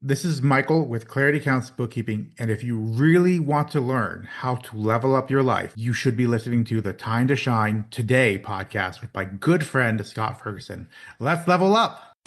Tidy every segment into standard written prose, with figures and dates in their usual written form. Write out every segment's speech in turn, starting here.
This is Michael with Clarity Counts Bookkeeping. And if you really want to learn how to level up your life, you should be listening to the Time to Shine Today podcast with my good friend, Scott Ferguson. Let's level up.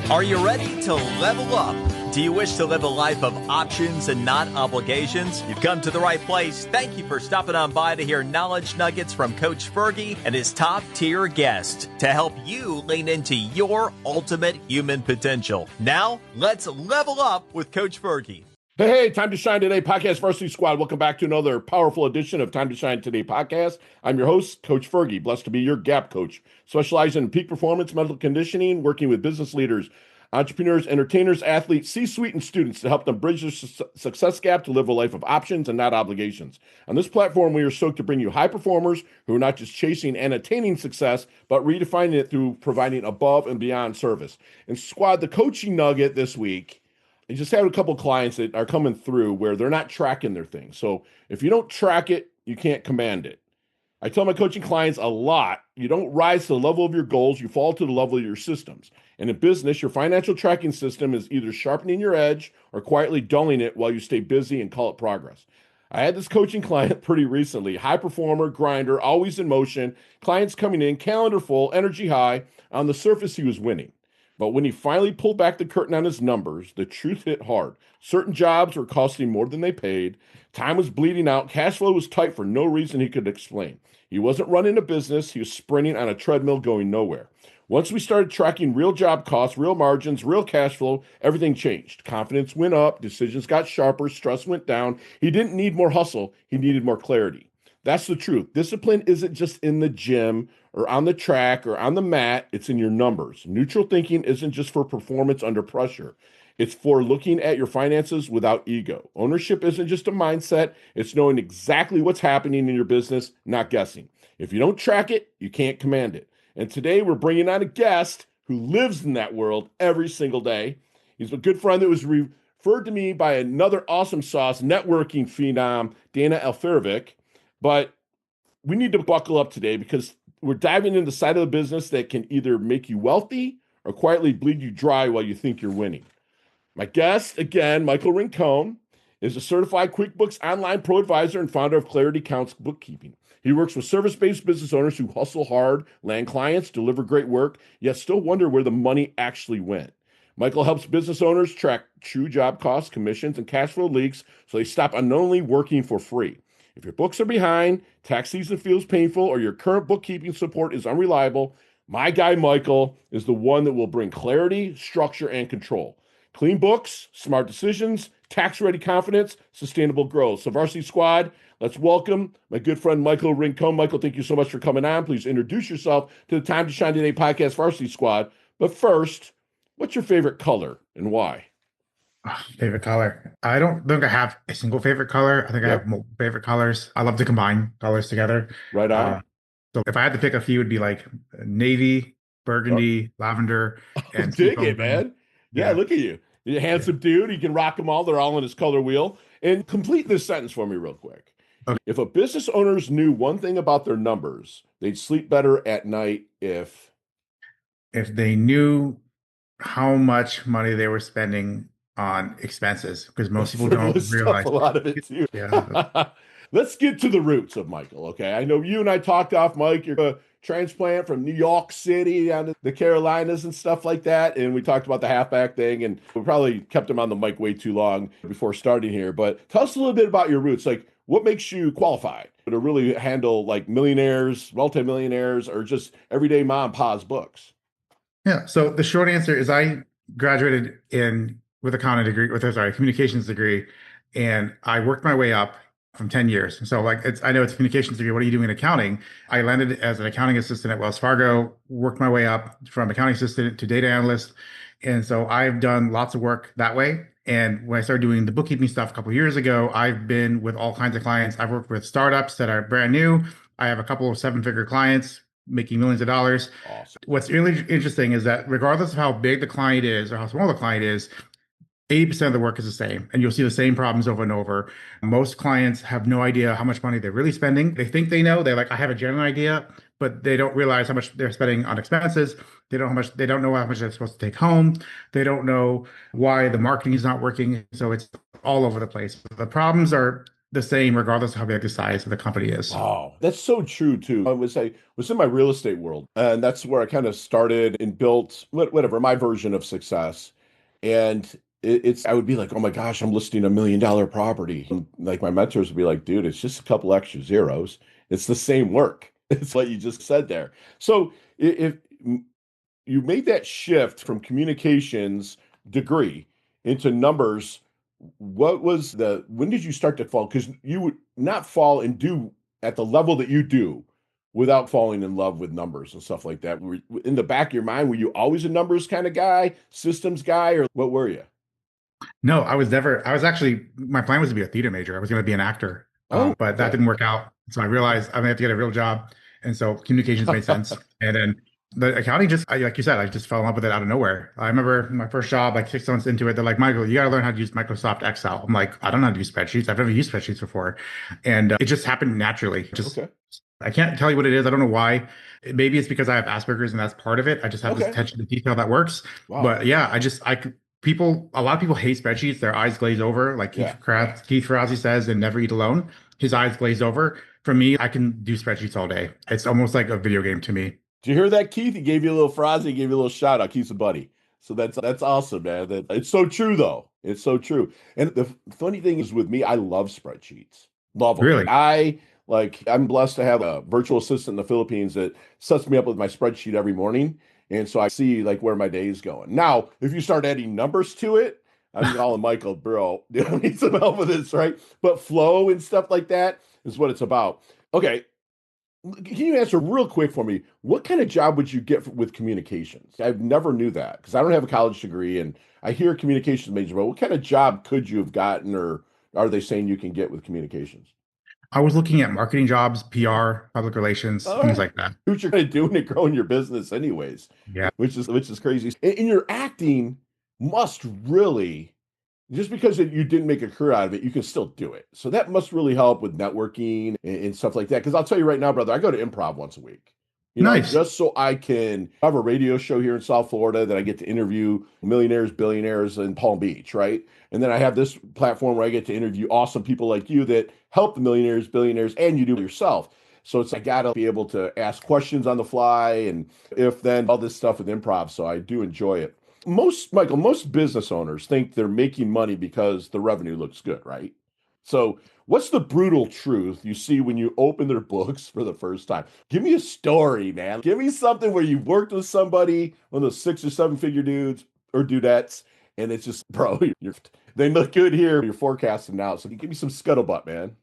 Are you ready to level up? Do you wish to live a life of options and not obligations? You've come to the right place. Thank you for stopping on by to hear knowledge nuggets from Coach Fergie and his top tier guest to help you lean into your ultimate human potential. Now, let's level up with Coach Fergie. Hey, Time to Shine Today podcast Varsity Squad. Welcome back to another powerful edition of Time to Shine Today podcast. I'm your host, Coach Fergie, blessed to be your GAP coach, specializing in peak performance, mental conditioning, working with business leaders, entrepreneurs, entertainers, athletes, C-suite, and students to help them bridge their success gap to live a life of options and not obligations. On this platform, we are stoked to bring you high performers who are not just chasing and attaining success, but redefining it through providing above and beyond service. And squad, the coaching nugget this week, I just had a couple clients that are coming through where they're not tracking their thing. So if you don't track it, you can't command it. I tell my coaching clients a lot, you don't rise to the level of your goals, you fall to the level of your systems. And in business, your financial tracking system is either sharpening your edge or quietly dulling it while you stay busy and call it progress. I had this coaching client pretty recently, high performer, grinder, always in motion, clients coming in, calendar full, energy high. On the surface, he was winning. But when he finally pulled back the curtain on his numbers, the truth hit hard. Certain jobs were costing more than they paid. Time was bleeding out. Cash flow was tight for no reason he could explain. He wasn't running a business. He was sprinting on a treadmill going nowhere. Once we started tracking real job costs, real margins, real cash flow, everything changed. Confidence went up. Decisions got sharper. Stress went down. He didn't need more hustle. He needed more clarity. That's the truth. Discipline isn't just in the gym or on the track or on the mat. It's in your numbers. Neutral thinking isn't just for performance under pressure. It's for looking at your finances without ego. Ownership isn't just a mindset. It's knowing exactly what's happening in your business, not guessing. If you don't track it, you can't command it. And today we're bringing on a guest who lives in that world every single day. He's a good friend that was referred to me by another awesome sauce networking phenom, Dana Alferovic. But we need to buckle up today because we're diving into the side of the business that can either make you wealthy or quietly bleed you dry while you think you're winning. My guest, again, Michael Rincon, is a certified QuickBooks online ProAdvisor and founder of Clarity Counts Bookkeeping. He works with service-based business owners who hustle hard, land clients, deliver great work, yet still wonder where the money actually went. Michael helps business owners track true job costs, commissions, and cash flow leaks so they stop unknowingly working for free. If your books are behind, tax season feels painful, or your current bookkeeping support is unreliable, my guy Michael is the one that will bring clarity, structure, and control. Clean books, smart decisions, tax-ready confidence, sustainable growth. So Varsity Squad, let's welcome my good friend Michael Rincon. Michael, thank you so much for coming on. Please introduce yourself to the Time to Shine Today podcast Varsity Squad. But first, what's your favorite color and why? Favorite color. I don't think I have a single favorite color. I think I have multiple favorite colors. I love to combine colors together. Right on. So if I had to pick a few, it'd be like navy, burgundy, lavender, and dig it, man. Yeah, look at you. You're a handsome dude. You can rock them all. They're all in his color wheel. And complete this sentence for me real quick. Okay. If a business owners knew one thing about their numbers, they'd sleep better at night if they knew how much money they were spending on expenses, because most people don't realize a lot of it too. Yeah. Let's get to the roots of Michael. Okay. I know you and I talked off mic. You're a transplant from New York City down to the Carolinas and stuff like that. And we talked about the halfback thing, and we probably kept him on the mic way too long before starting here. But tell us a little bit about your roots. Like, what makes you qualified to really handle like millionaires, multimillionaires, or just everyday mom and pa's books? Yeah. So the short answer is I graduated with a communications degree, and I worked my way up from 10 years. So I know it's a communications degree. What are you doing in accounting? I landed as an accounting assistant at Wells Fargo, worked my way up from accounting assistant to data analyst. And so I've done lots of work that way. And when I started doing the bookkeeping stuff a couple of years ago, I've been with all kinds of clients. I've worked with startups that are brand new. I have a couple of seven-figure clients making millions of dollars. Awesome. What's really interesting is that regardless of how big the client is or how small the client is, 80% of the work is the same, and you'll see the same problems over and over. Most clients have no idea how much money they're really spending. They think they know. They're like, I have a general idea, but they don't realize how much they're spending on expenses. They don't know how much they're supposed to take home. They don't know why the marketing is not working. So it's all over the place. The problems are the same regardless of how big the size of the company is. Oh, that's so true too. I was in my real estate world, and that's where I kind of started and built whatever my version of success. And it's I would be like, oh my gosh, I'm listing $1 million property. And like my mentors would be like, dude, it's just a couple extra zeros. It's the same work. It's what you just said there. So if you made that shift from communications degree into numbers, when did you start to fall? Because you would not fall and do at the level that you do without falling in love with numbers and stuff like that. In the back of your mind, were you always a numbers kind of guy, systems guy, or what were you? No, I was never. I was actually, my plan was to be a theater major. I was going to be an actor, Oh, but that okay. didn't work out. So I realized I'm going to have to get a real job. And so communications made sense. And then the accounting like you said, I just fell in love with it out of nowhere. I remember my first job, like 6 months into it, they're like, Michael, you got to learn how to use Microsoft Excel. I'm like, I don't know how to use spreadsheets. I've never used spreadsheets before. And it just happened naturally. Just, Okay. I can't tell you what it is. I don't know why. Maybe it's because I have Asperger's and that's part of it. I just have this Okay. attention to detail that works. Wow. But yeah, a lot of people hate spreadsheets. Their eyes glaze over, like Yeah. Keith Ferrazzi says, and never eat alone. His eyes glaze over. For me, I can do spreadsheets all day. It's almost like a video game to me. Did you hear that, Keith? He gave you a little Frozzy, he gave you a little shout out. Keith's a buddy. So that's awesome, man. It's so true though. It's so true. And the funny thing is with me, I love spreadsheets. Love them. Really? I'm blessed to have a virtual assistant in the Philippines that sets me up with my spreadsheet every morning. And so I see like where my day is going. Now, if you start adding numbers to it, I'm calling Michael, bro, you need some help with this, right? But flow and stuff like that is what it's about. Okay, can you answer real quick for me? What kind of job would you get with communications? I've never knew that because I don't have a college degree and I hear communications major, but what kind of job could you have gotten or are they saying you can get with communications? I was looking at marketing jobs, PR, public relations, All things right. like that. What you're going to do and growing your business anyways, Yeah. which is crazy. And your acting must really just because you didn't make a career out of it, you can still do it. So that must really help with networking and stuff like that. Because I'll tell you right now, brother, I go to improv once a week, Nice. just so I can have a radio show here in South Florida that I get to interview millionaires, billionaires in Palm Beach, right? And then I have this platform where I get to interview awesome people like you that help the millionaires, billionaires, and you do it yourself. So I got to be able to ask questions on the fly and if then all this stuff with improv. So I do enjoy it. Most business owners think they're making money because the revenue looks good, right? So, what's the brutal truth you see when you open their books for the first time? Give me a story, man. Give me something where you worked with somebody, one of those 6 or 7 figure dudes or dudettes, and it's just, bro, they look good here. You're forecasting now. So, give me some scuttlebutt, man.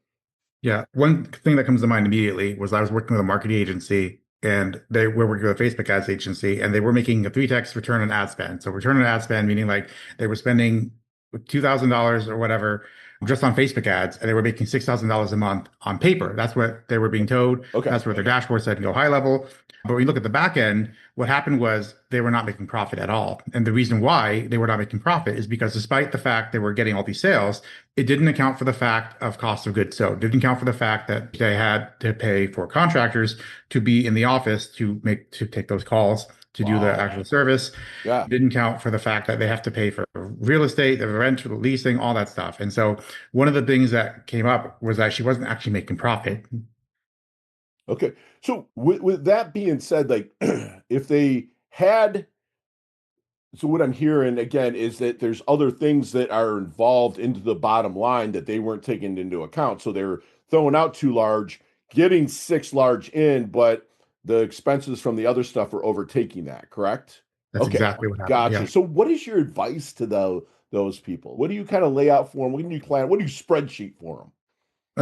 Yeah. One thing that comes to mind immediately was I was working with a marketing agency and they were working with a Facebook ads agency and they were making a 3x return on ad spend. So return on ad spend, meaning like they were spending $2,000 or whatever just on Facebook ads and they were making $6,000 a month on paper. That's what they were being told. Okay. That's what their dashboard said, go high level. But when you look at the back end, what happened was they were not making profit at all. And the reason why they were not making profit is because despite the fact they were getting all these sales, it didn't account for the fact of cost of goods sold. It didn't account for the fact that they had to pay for contractors to be in the office to take those calls, to do the Wow. actual service. Yeah. It didn't count for the fact that they have to pay for real estate, the rent, the leasing, all that stuff. And so one of the things that came up was that she wasn't actually making profit. Okay. So with that being said, like if they had, so what I'm hearing again is that there's other things that are involved into the bottom line that they weren't taking into account. So they're throwing out too large, getting 6 large in, but the expenses from the other stuff are overtaking that, correct? That's Okay. exactly what happened. Gotcha. Yeah. So what is your advice to those people? What do you kind of lay out for them? What do you plan? What do you spreadsheet for them?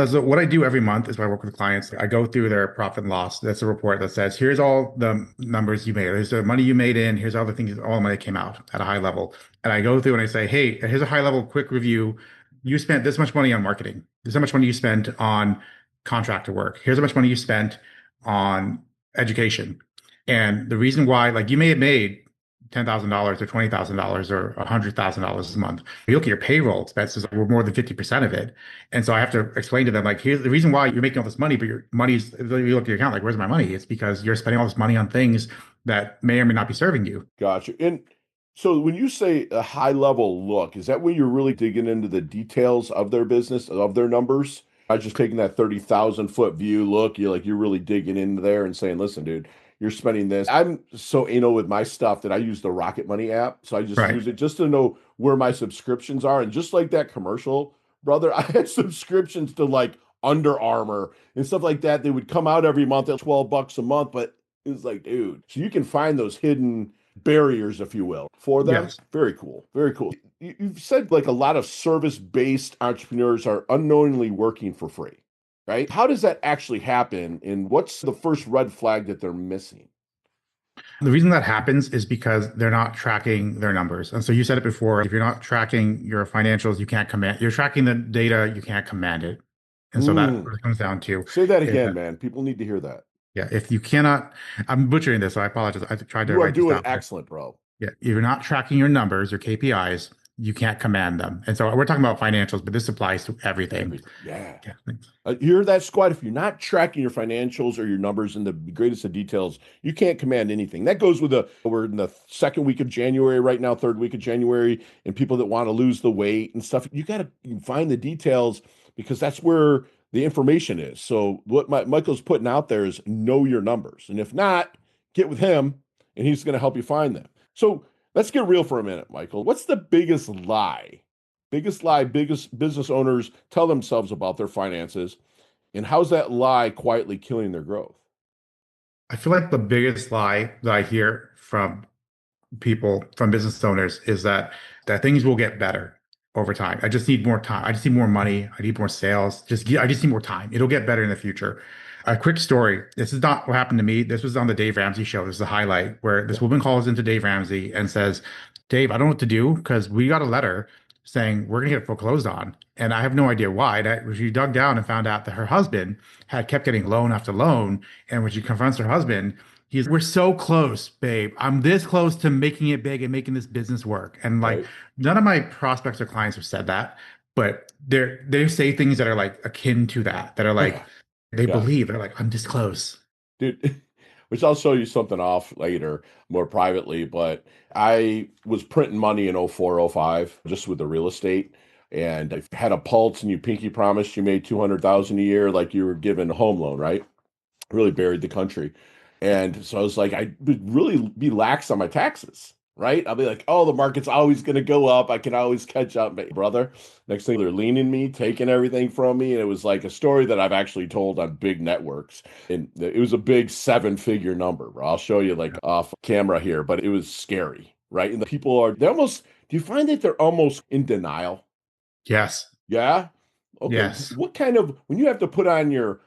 So what I do every month is when I work with clients, I go through their profit and loss. That's a report that says, here's all the numbers you made. Here's the money you made in. Here's all the things, all the money came out at a high level. And I go through and I say, hey, here's a high level quick review. You spent this much money on marketing. Here's how much money you spent on contractor work. Here's how much money you spent on education. And the reason why, like you may have made $10,000 or $20,000 or $100,000 a month. You look at your payroll expenses, we're more than 50% of it. And so I have to explain to them, like, here's the reason why you're making all this money, but your money's, you look at your account, like, where's my money? It's because you're spending all this money on things that may or may not be serving you. Gotcha. And so when you say a high level look, is that when you're really digging into the details of their business, of their numbers? I just taking that 30,000-foot view look, you're really digging into there and saying, listen, dude, you're spending this. I'm so anal with my stuff that I use the Rocket Money app. So I just Right. use it just to know where my subscriptions are. And just like that commercial, brother, I had subscriptions to like Under Armour and stuff like that. They would come out every month at $12 a month, but it was like, dude, so you can find those hidden barriers, if you will, for them. Yes. Very cool. Very cool. You've said like a lot of service-based entrepreneurs are unknowingly working for free, right? How does that actually happen? And what's the first red flag that they're missing? The reason that happens is because they're not tracking their numbers. And so you said it before, if you're not tracking your financials, you can't command, you're tracking the data, you can't command it. And so that's Mm. what it comes down to. Say that Is again, that, man. People need to hear that. yeah, if you cannot, I'm butchering this, so I apologize. I tried to You are write this doing down. excellent, bro. Yeah, if you're not tracking your numbers, your KPIs, you can't command them. And so we're talking about financials, but this applies to everything. Everything. Yeah. Yeah. You hear that, squad? If you're not tracking your financials or your numbers in the greatest of details, you can't command anything. That goes with we're in the second week of January right now, third week of January, and people that want to lose the weight and stuff. You got to find the details because that's where the information is. So what Michael's putting out there is know your numbers. And if not, get with him and he's going to help you find them. So let's get real for a minute, Michael. What's the biggest lie? Biggest lie, biggest business owners tell themselves about their finances, and how's that lie quietly killing their growth? I feel like the biggest lie that I hear from people, from business owners, is that things will get better over time. I just need more time. I just need more money. I need more sales. I just need more time. It'll get better in the future. A quick story. This is not what happened to me. This was on the Dave Ramsey show. This is a highlight where this woman calls into Dave Ramsey and says, Dave, I don't know what to do because we got a letter saying we're going to get foreclosed on. And I have no idea why. She dug down and found out that her husband had kept getting loan after loan. And when she confronts her husband, we're so close, babe. I'm this close to making it big and making this business work. And like, Right? none of my prospects or clients have said that, but they say things that are like akin to that are like, they Yeah, believe they're like, I'm this close. dude. Which I'll show you something off later, more privately. But I was printing money in 04, 05, just with the real estate. And I had a pulse, and you pinky promised you made 200,000 a year, like you were given a home loan, right? Really buried the country. And so I was like, I would really be lax on my taxes, right? I'll be like, oh, the market's always going to go up. I can always catch up, but brother. Next thing they're leaning me, taking everything from me. And it was like a story that I've actually told on big networks. And it was a big seven-figure number, bro. I'll show you like off camera here, but it was scary, right? And the people they almost, do you find that they're almost in denial? Yes. Yeah. Okay. Yes. What kind of, when you have to put on your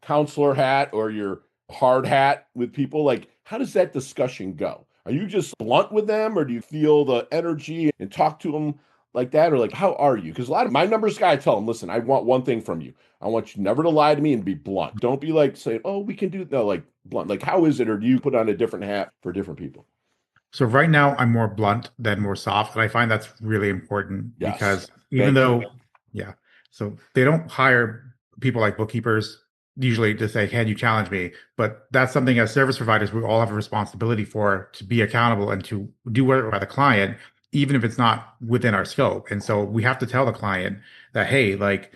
counselor hat or your hard hat with people, like how does that discussion go? Are you just blunt with them or do you feel the energy and talk to them like that? Or like, how are you? Because a lot of my numbers guy, I tell them, listen, I want one thing from you. I want you never to lie to me and be blunt. Don't be like saying, oh, we can do, no, like blunt. Like, how is it? Or do you put on a different hat for different people? So right now I'm more blunt than more soft, and I find that's really important Yes. because even Thank you. though, yeah, so they don't hire people like bookkeepers usually to say, "Can you challenge me?" But that's something as service providers we all have a responsibility for to be accountable and to do whatever by the client, even if it's not within our scope. And so we have to tell the client that, hey, like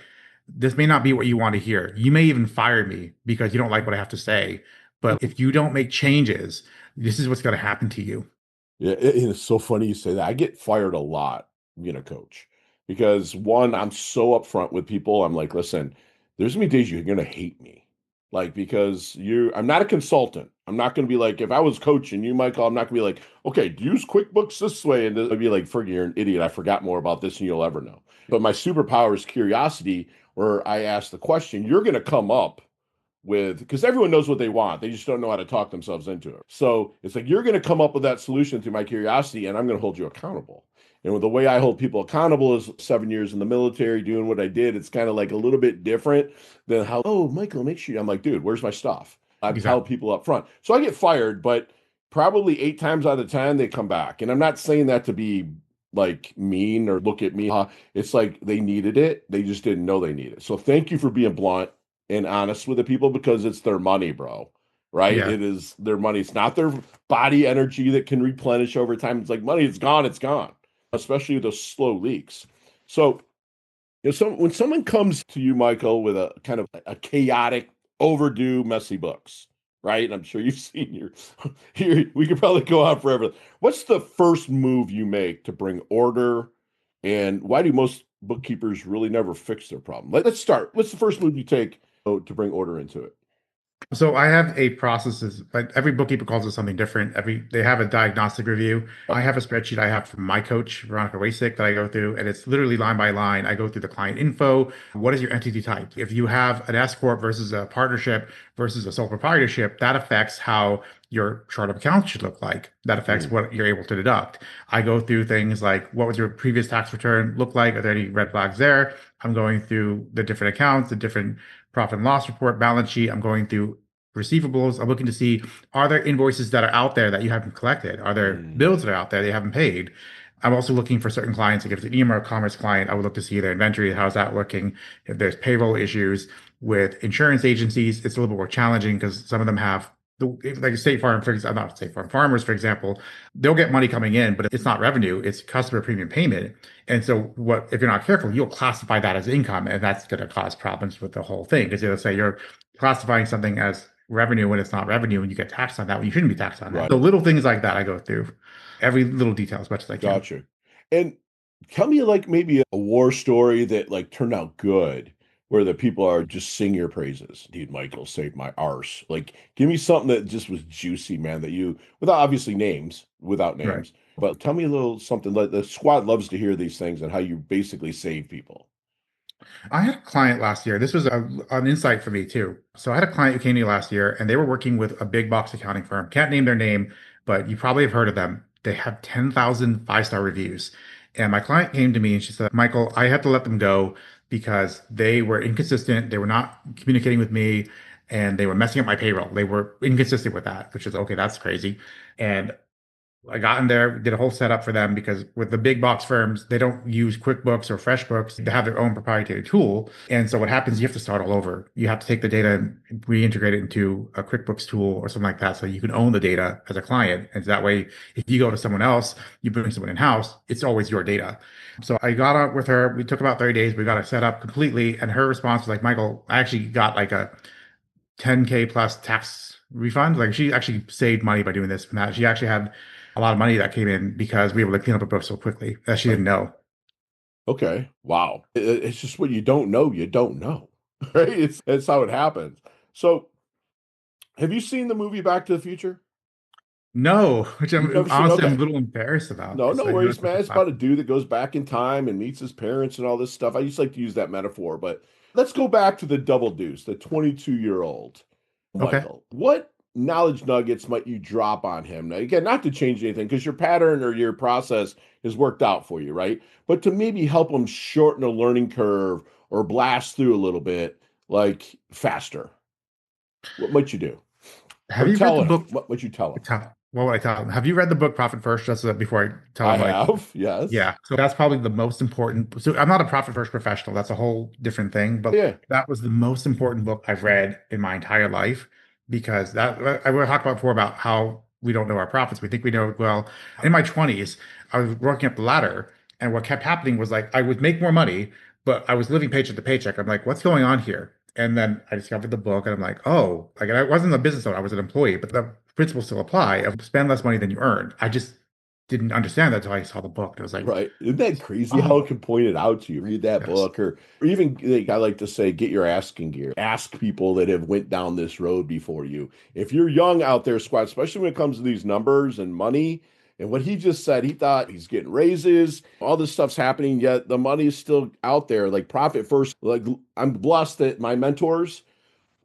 this may not be what you want to hear. You may even fire me because you don't like what I have to say. But if you don't make changes, this is what's going to happen to you. Yeah, it's so funny you say that. I get fired a lot being a coach because one, I'm so upfront with people. I'm like, listen, there's gonna be days you're gonna hate me. Like, because I'm not a consultant. I'm not gonna be like, if I was coaching you, Michael, I'm not gonna be like, okay, use QuickBooks this way. And I'd be like, Fergie, you're an idiot. I forgot more about this than you'll ever know. But my superpower is curiosity, where I ask the question, you're gonna come up with because everyone knows what they want. They just don't know how to talk themselves into it. So it's like you're going to come up with that solution through my curiosity, and I'm going to hold you accountable. And the way I hold people accountable is 7 years in the military doing what I did. It's kind of like a little bit different than how, oh, Michael, make sure I'm like, dude, where's my stuff? I've held Exactly. people up front. So I get fired, but probably 8 times out of 10, they come back. And I'm not saying that to be like mean or look at me. It's like they needed it. They just didn't know they needed it. So thank you for being blunt and honest with the people because it's their money, bro. Right? Yeah. It is their money. It's not their body energy that can replenish over time. It's like money, it's gone, especially those slow leaks. So when someone comes to you, Michael, with a kind of a chaotic, overdue, messy books, right? And I'm sure you've seen here. We could probably go on forever. What's the first move you make to bring order, and why do most bookkeepers really never fix their problem? Let's start. What's the first move you take to bring order into it? So I have a process, like every bookkeeper calls it something different. They have a diagnostic review. I have a spreadsheet I have from my coach, Veronica Wasick, that I go through, and it's literally line by line. I go through the client info. What is your entity type? If you have an S corp versus a partnership versus a sole proprietorship, that affects how your chart of accounts should look like. That affects what you're able to deduct. I go through things like what was your previous tax return look like? Are there any red flags there? I'm going through the different accounts, the different profit and loss report, balance sheet. I'm going through receivables. I'm looking to see, are there invoices that are out there that you haven't collected? Are there bills that are out there that you haven't paid? I'm also looking for certain clients. Like if it's an email commerce client, I would look to see their inventory. How's that looking? If there's payroll issues with insurance agencies, it's a little bit more challenging because some of them have like State Farm, for example, not State Farm, Farmers, for example, they'll get money coming in, but it's not revenue, it's customer premium payment. And so what, if you're not careful, you'll classify that as income, and that's going to cause problems with the whole thing. Because they'll say you're classifying something as revenue when it's not revenue, and you get taxed on that when you shouldn't be taxed on that. Right. So little things like that I go through every little detail as much as I can. Gotcha. And tell me like maybe a war story that like turned out good, where the people are just sing your praises. Dude, Michael saved my arse. Like, give me something that just was juicy, man, that you, without obviously names, without Right. names, but tell me a little something. Like the squad loves to hear these things and how you basically save people. I had a client last year. This was an insight for me too. So I had a client who came to me last year, and they were working with a big box accounting firm. Can't name their name, but you probably have heard of them. They have 10,000 five-star reviews. And my client came to me and she said, Michael, I had to let them go because they were inconsistent. They were not communicating with me, and they were messing up my payroll. They were inconsistent with that, which is okay, that's crazy. And I got in there, did a whole setup for them because with the big box firms, they don't use QuickBooks or FreshBooks. They have their own proprietary tool. And so what happens, you have to start all over. You have to take the data and reintegrate it into a QuickBooks tool or something like that. So you can own the data as a client. And that way, if you go to someone else, you bring someone in-house, it's always your data. So I got out with her. We took about 30 days. We got it set up completely. And her response was like, Michael, I actually got like a 10K plus tax refund. Like she actually saved money by doing this and that. She actually had a lot of money that came in because we were able to clean up a book so quickly that she didn't know. Okay. Wow. It's just what you don't know, you don't know. Right? It's how it happens. So have you seen the movie Back to the Future? No, which You've I'm never seen, honestly I'm a okay. little embarrassed about No, because no I know worries, it's such man. a It's classic. about a dude that goes back in time and meets his parents and all this stuff. I used to like to use that metaphor, but let's go back to the double deuce, the 22-year-old Okay. Michael. What knowledge nuggets might you drop on him? Now, again, not to change anything because your pattern or your process has worked out for you, right? But to maybe help him shorten a learning curve or blast through a little bit, like faster. What might you do? Have Or you read the telling him? book? What would you tell him? What would I tell him? Have you read the book Profit First? Just so that before I tell I him, like, have, yes. yeah. So that's probably the most important. So I'm not a Profit First professional. That's a whole different thing. But Yeah. that was the most important book I've read in my entire life because that I will talk about before about how we don't know our profits. We think we know it well. In my 20s, I was working up the ladder, and what kept happening was like I would make more money, but I was living paycheck to paycheck. I'm like, what's going on here? And then I discovered the book, and I'm like, oh, like I wasn't a business owner, I was an employee, but the principles still apply of spend less money than you earn. I just didn't understand that until I saw the book. It was like, Right. Isn't that crazy how it oh, can point it out to you? Read that yes. book or even like I like to say, get your asking gear. Ask people that have went down this road before you. If you're young out there, squad, especially when it comes to these numbers and money, and what he just said, he thought he's getting raises, all this stuff's happening, yet the money is still out there. Like profit first. Like I'm blessed that my mentors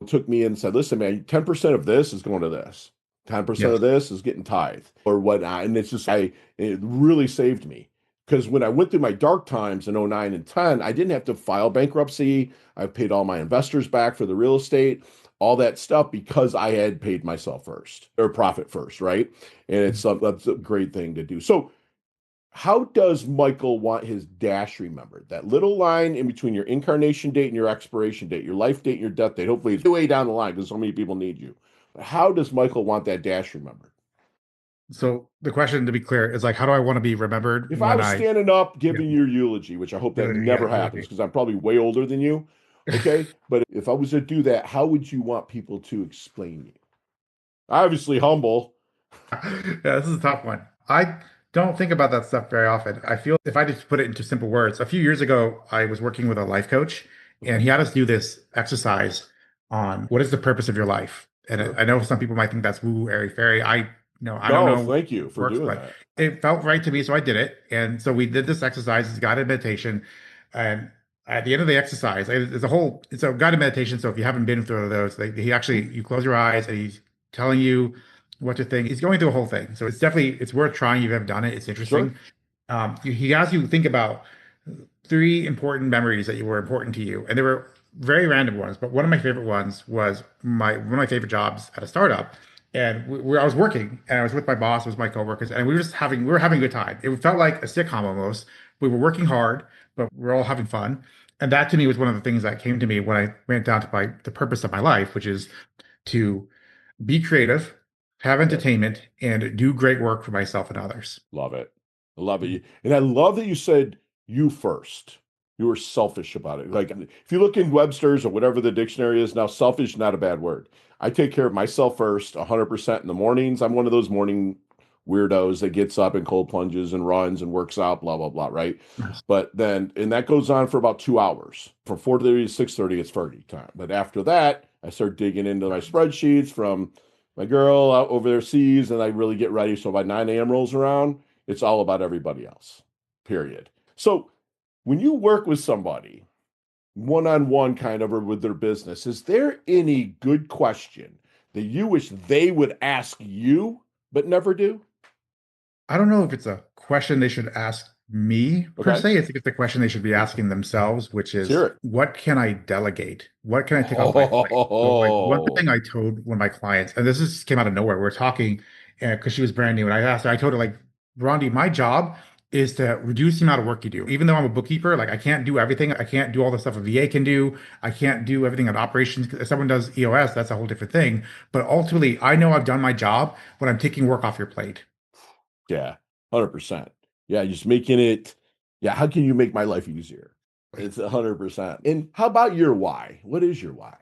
took me and said, listen, man, 10% of this is going to this. 10% Yes. of this is getting tithed or whatnot. And it's just, it really saved me. Because when I went through my dark times in '09 and 10, I didn't have to file bankruptcy. I paid all my investors back for the real estate. all that stuff because I had paid myself first or profit first, right? And that's a great thing to do. So how does Michael want his dash remembered? That little line in between your incarnation date and your expiration date, your life date and your death date. Hopefully it's way down the line because so many people need you. But how does Michael want that dash remembered? So the question, to be clear, is like, how do I want to be remembered If I when was I, standing up yeah, giving your eulogy, which I hope that yeah, never happens eulogy. because I'm probably way older than you, okay? But if I was to do that, how would you want people to explain you? Obviously humble. Yeah, this is a tough one. I don't think about that stuff very often. I feel if I just put it into simple words, a few years ago, I was working with a life coach and Okay, he had us do this exercise on what is the purpose of your life. And sure. I know some people might think that's woo, airy, fairy. I don't No, know thank you what for works, doing but that. it felt right to me. So I did it. And so we did this exercise, it's guided meditation. And at the end of the exercise, it's a guided meditation. So if you haven't been through those, he actually, you close your eyes and he's telling you what to think. He's going through a whole thing. So it's worth trying if you've ever done it. It's Sure. interesting. He has you think about three important memories that were important to you, and they were very random ones. But one of my favorite ones was my one of my favorite jobs at a startup, and I was working, and I was with my boss, was my coworkers, and we were having a good time. It felt like a sitcom almost. We were working hard, but we are all having fun. And that to me was one of the things that came to me when I went down to the purpose of my life, which is to be creative, have Yep. entertainment, and do great work for myself and others. Love it. I love it. And I love that you said you first. You were selfish about it. Like if you look in Webster's or whatever the dictionary is now, selfish is not a bad word. I take care of myself first, 100% in the mornings. I'm one of those morning weirdos that gets up and cold plunges and runs and works out, blah, blah, blah, right? But then, and that goes on for about 2 hours. From 4:30 to 6:30, it's Fergie time. But after that, I start digging into my spreadsheets from my girl out over there sees, and I really get ready. So by 9 a.m. rolls around, it's all about everybody else, period. So when you work with somebody one on one, kind of, or with their business, is there any good question that you wish they would ask you but never do? I don't know if it's a question they should ask me per Okay, se. I think it's a question they should be asking themselves, which let's is, hear it. what can I delegate? What can I take off my plate? So, like, one thing Oh, I told one of my clients, and came out of nowhere. We were talking because she was brand new, and I asked her, I told her, like, Rondi, my job is to reduce the amount of work you do. Even though I'm a bookkeeper, like, I can't do everything. I can't do all the stuff a VA can do. I can't do everything on operations. If someone does EOS, that's a whole different thing. But ultimately, I know I've done my job when I'm taking work off your plate. yeah, 100%. Yeah, just making it. Yeah, how can you make my life easier? It's 100%. And how about your why? What is your why?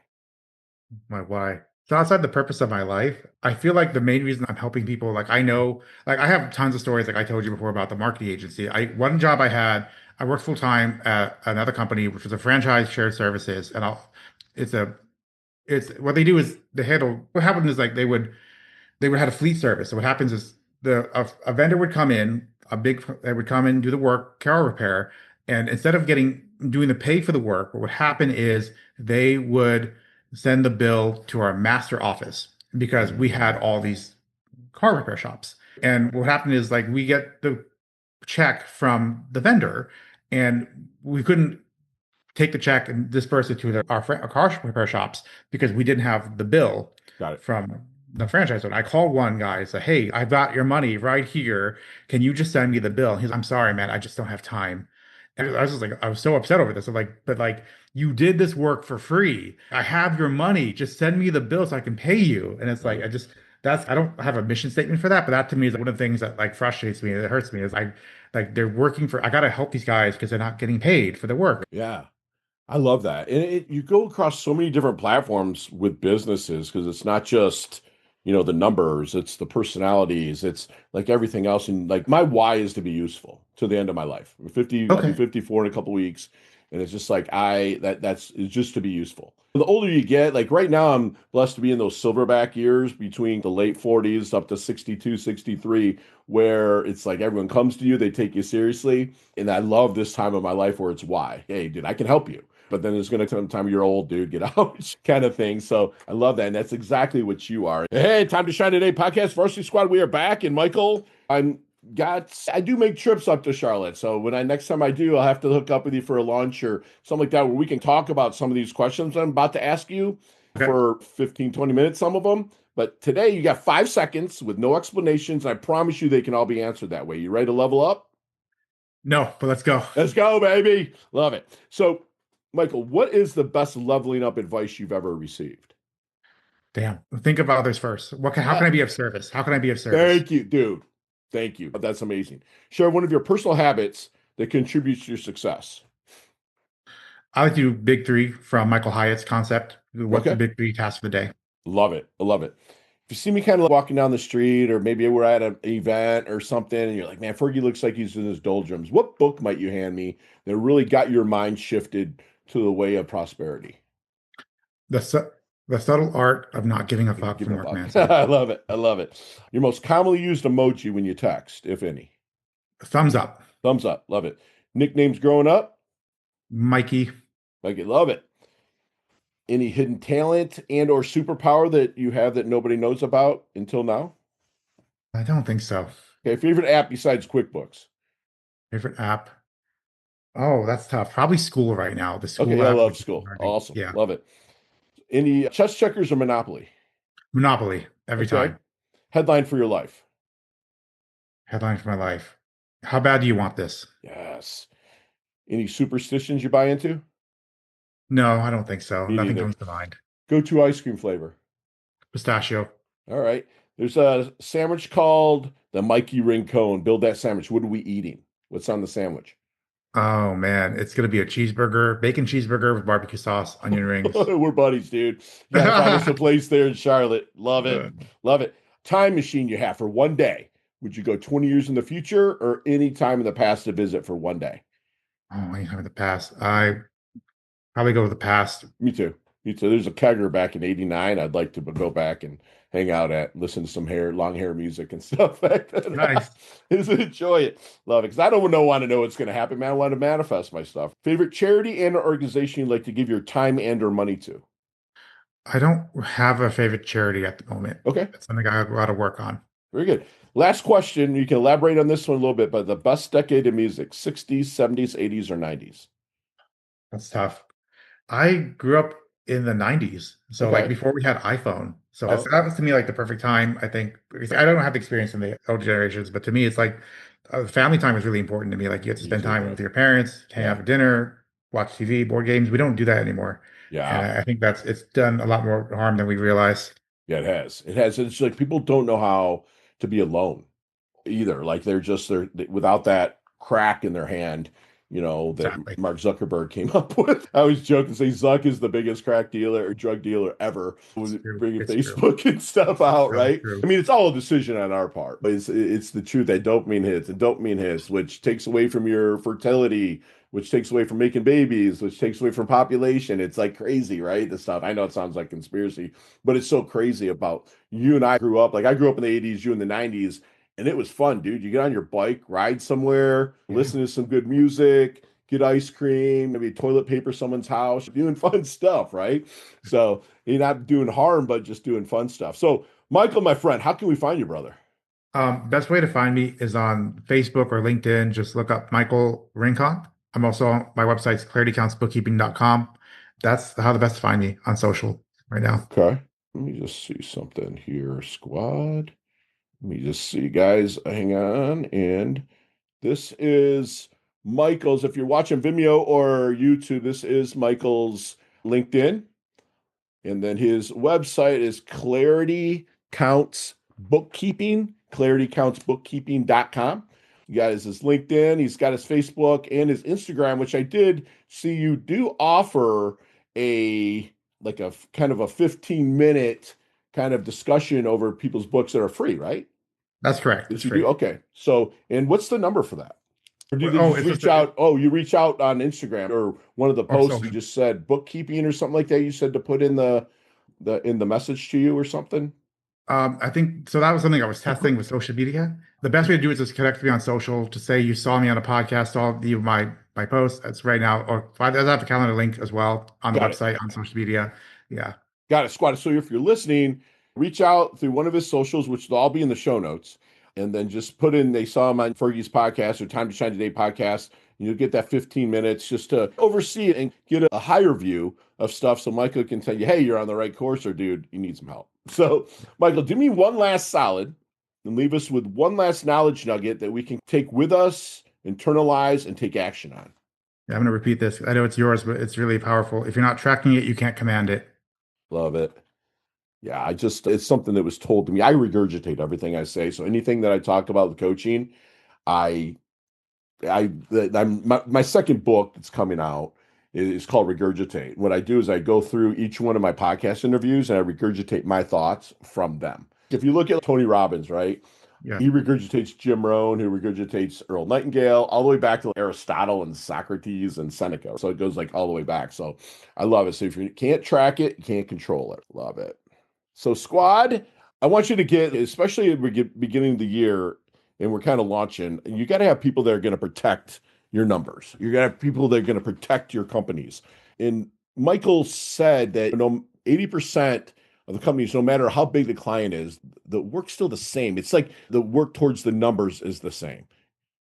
My why. So outside the purpose of my life, I feel like the main reason I'm helping people, like I know, like I have tons of stories, like I told you before about the marketing agency. One job I had, I worked full time at another company, which was a franchise shared services, and it's a, it's what they do is they handle. What happened is like they would have a fleet service. So what happens is a vendor would come in, they would come in, do the work, car repair, and instead of doing the pay for the work, what would happen is they would send the bill to our master office because we had Mm, all these car repair shops. And what happened is like we get the check from the vendor and we couldn't take the check and disperse it to our car repair shops because we didn't have the bill got it. from the franchise owner. I called one guy and said, "Hey, I've got your money right here. Can you just send me the bill?" He's, "I'm sorry, man. I just don't have time." And I was just like, I was so upset over this. I'm like, but like, you did this work for free. I have your money. Just send me the bill so I can pay you. And it's like, Right. I don't have a mission statement for that, but that to me is one of the things that like frustrates me, that hurts me is they're working I got to help these guys because they're not getting paid for the work. Yeah. I love that. And you go across so many different platforms with businesses because it's not just, the numbers, it's the personalities, it's like everything else. And like my why is to be useful to the end of my life. I'm 50, I'll be Okay. 54 in a couple weeks. And it's just like it's just to be useful. The older you get, like right now, I'm blessed to be in those silverback years between the late 40s up to 62, 63, where it's like everyone comes to you, they take you seriously. And I love this time of my life where it's why. Hey, dude, I can help you, but then there's going to come time you're old, dude, get out kind of thing. So I love that. And that's exactly what you are. Hey, Time to Shine Today podcast, Varsity Squad. We are back. And Michael, I do make trips up to Charlotte. So next time I do, I'll have to hook up with you for a lunch or something like that where we can talk about some of these questions I'm about to ask you Okay. for 15, 20 minutes, some of them. But today you got 5 seconds with no explanations. I promise you they can all be answered that way. You ready to level up? No, but let's go. Let's go, baby. Love it. So, Michael, what is the best leveling up advice you've ever received? Damn. Think of others first. How can I be of service? How can I be of service? Thank you, dude. Thank you. That's amazing. Share one of your personal habits that contributes to your success. I like to do big three from Michael Hyatt's concept. What's the Okay. big three tasks for the day? Love it. I love it. If you see me kind of walking down the street, or maybe we're at an event or something, and you're like, man, Fergie looks like he's in his doldrums, what book might you hand me that really got your mind shifted to the way of prosperity? The su- the subtle art of not giving a fuck Give from me a Mark buck. Manson. I love it. I love it. Your most commonly used emoji when you text, if any. Thumbs up. Thumbs up. Love it. Nicknames growing up? Mikey. Like it. Love it. Any hidden talent and or superpower that you have that nobody knows about until now? I don't think so. Okay, favorite app besides QuickBooks? Favorite app. Oh, that's tough. Probably school right now. The Okay, school I app. love Which is school. learning. Awesome. Yeah. Love it. Any chess checkers or Monopoly? Monopoly every Okay. time. Headline for your life? Headline for my life. How bad do you want this? Yes. Any superstitions you buy into? No, I don't think so. Me Nothing neither. comes to mind. Go to ice cream flavor. Pistachio. All right. There's a sandwich called the Mikey Rincon. Build that sandwich. What are we eating? What's on the sandwich? Oh man, it's gonna be a cheeseburger, bacon cheeseburger with barbecue sauce, onion rings. We're buddies, dude. You gotta find us a place there in Charlotte. Love it. Love it. Time machine you have for one day. Would you go 20 years in the future or any time in the past to visit for one day? Oh, anytime in the past. I probably go to the past. Me too. Me too. There's a kegger back in '89. I'd like to go back and hang out at, listen to some long hair music and stuff back then. Nice. Just enjoy it. Love it. Because I don't want to know what's going to happen, man. I want to manifest my stuff. Favorite charity and organization you'd like to give your time and or money to? I don't have a favorite charity at the moment. Okay. It's something I got to work on. Very good. Last question. You can elaborate on this one a little bit, but the best decade of music, 60s, 70s, 80s, or 90s? That's tough. I grew up in the 90s. So like Okay. before we had iPhone. So Oh, that was to me like the perfect time, I think. Because I don't have the experience in the older generations, but to me it's like family time is really important to me. Like you have to me spend too, time bro. with your parents, hang out Yeah. for dinner, watch TV, board games. We don't do that anymore. And Yeah. I think it's done a lot more harm than we realize. Yeah, it has. It has. It's like people don't know how to be alone either. Like they're without that crack in their hand, that Exactly. Mark Zuckerberg came up with. I always joke and say Zuck is the biggest crack dealer or drug dealer ever, It's with true. bringing It's true. Facebook and stuff out, Really right? true. I mean, it's all a decision on our part, but it's the truth that dopamine hits, and dopamine hits, which takes away from your fertility, which takes away from making babies, which takes away from population. It's like crazy, right? The stuff. I know it sounds like conspiracy, but it's so crazy about you and I grew up. Like I grew up in the 80s, you in the 90s, and it was fun, dude. You get on your bike, ride somewhere, Yeah. listen to some good music, get ice cream, maybe toilet paper someone's house, doing fun stuff, right? So you're not doing harm, but just doing fun stuff. So, Michael, my friend, how can we find you, brother? Best way to find me is on Facebook or LinkedIn. Just look up Michael Rincon. I'm also on my website's claritycountsbookkeeping.com. That's how the best to find me on social right now. Okay. Let me just see something here, squad. Let me just see, guys. Hang on. And this is Michael's. If you're watching Vimeo or YouTube, this is Michael's LinkedIn. And then his website is Clarity Counts Bookkeeping, claritycountsbookkeeping.com. You guys, his LinkedIn, he's got his Facebook and his Instagram, which I did see you do offer a kind of a 15-minute kind of discussion over people's books that are free, right? That's correct. Did It's you do? free. Okay. So, and what's the number for that? Or did you Oh, just it's just reach out? Oh, you reach out on Instagram or one of the or posts you social. just said bookkeeping or something like that. You said to put in the message to you or something. I think so. That was something I was testing with social media. The best way to do it is just connect me on social to say you saw me on a podcast, saw my post. That's right now, or I have a calendar link as well on the Got it. website on social media. Yeah, Got it, squad. So if you're listening, reach out through one of his socials, which will all be in the show notes, and then just put in they saw him on Fergie's podcast or Time to Shine Today podcast, You'll get that 15 minutes just to oversee it and get a higher view of stuff so Michael can tell you, hey, you're on the right course, or dude, you need some help. So, Michael, do me one last solid and leave us with one last knowledge nugget that we can take with us, internalize, and take action on. I'm going to repeat this. I know it's yours, but it's really powerful. If you're not tracking it, you can't command it. Love it. Yeah, it's something that was told to me. I regurgitate everything I say. So anything that I talk about with coaching, my second book that's coming out is called Regurgitate. What I do is I go through each one of my podcast interviews and I regurgitate my thoughts from them. If you look at Tony Robbins, right? Yeah. He regurgitates Jim Rohn, who regurgitates Earl Nightingale, all the way back to Aristotle and Socrates and Seneca. So it goes like all the way back. So I love it. So if you can't track it, you can't control it. Love it. So squad, I want you to get, especially at the beginning of the year, and we're kind of launching, you got to have people that are going to protect your numbers. You're going to have people that are going to protect your companies. And Michael said that 80% of the companies, no matter how big the client is, the work's still the same. It's like the work towards the numbers is the same,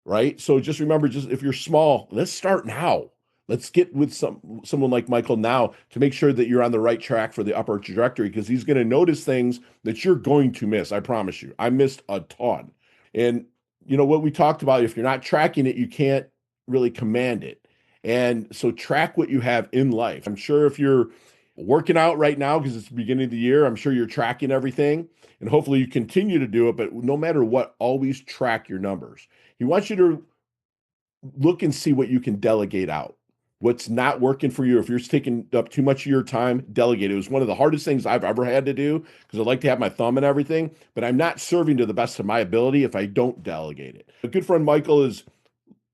right? So just remember, just if you're small, let's start now. Let's get with someone like Michael now to make sure that you're on the right track for the upper trajectory, because he's going to notice things that you're going to miss. I promise you. I missed a ton. And what we talked about, if you're not tracking it, you can't really command it. And so track what you have in life. I'm sure if you're working out right now, because it's the beginning of the year, I'm sure you're tracking everything, and hopefully you continue to do it. But no matter what, always track your numbers. He wants you to look and see what you can delegate out. What's not working for you, if you're taking up too much of your time, delegate. It was one of the hardest things I've ever had to do, because I like to have my thumb in everything, but I'm not serving to the best of my ability if I don't delegate it. A good friend, Michael, is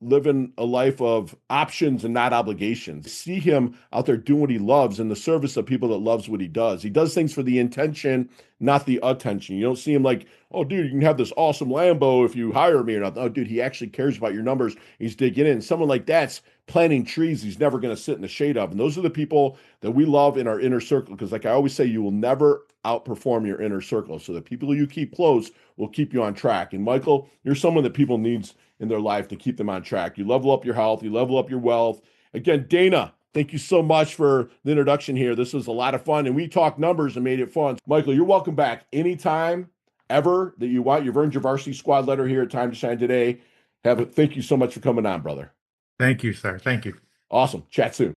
living a life of options and not obligations. See him out there doing what he loves in the service of people that loves what he does. He does things for the intention, not the attention. You don't see him like, oh, dude, you can have this awesome Lambo if you hire me or not. Oh, dude, he actually cares about your numbers. He's digging in. Someone like that's planting trees he's never going to sit in the shade of. And those are the people that we love in our inner circle, because like I always say, you will never outperform your inner circle. So the people you keep close will keep you on track. And Michael, you're someone that people needs in their life to keep them on track. You level up your health, you level up your wealth. Again, Dana, thank you so much for the introduction here. This was a lot of fun, and we talked numbers and made it fun. Michael, you're welcome back anytime ever that you want. You've earned your varsity squad letter here at Time to Shine today. Thank you so much for coming on, brother. Thank you, sir. Thank you. Awesome. Chat soon.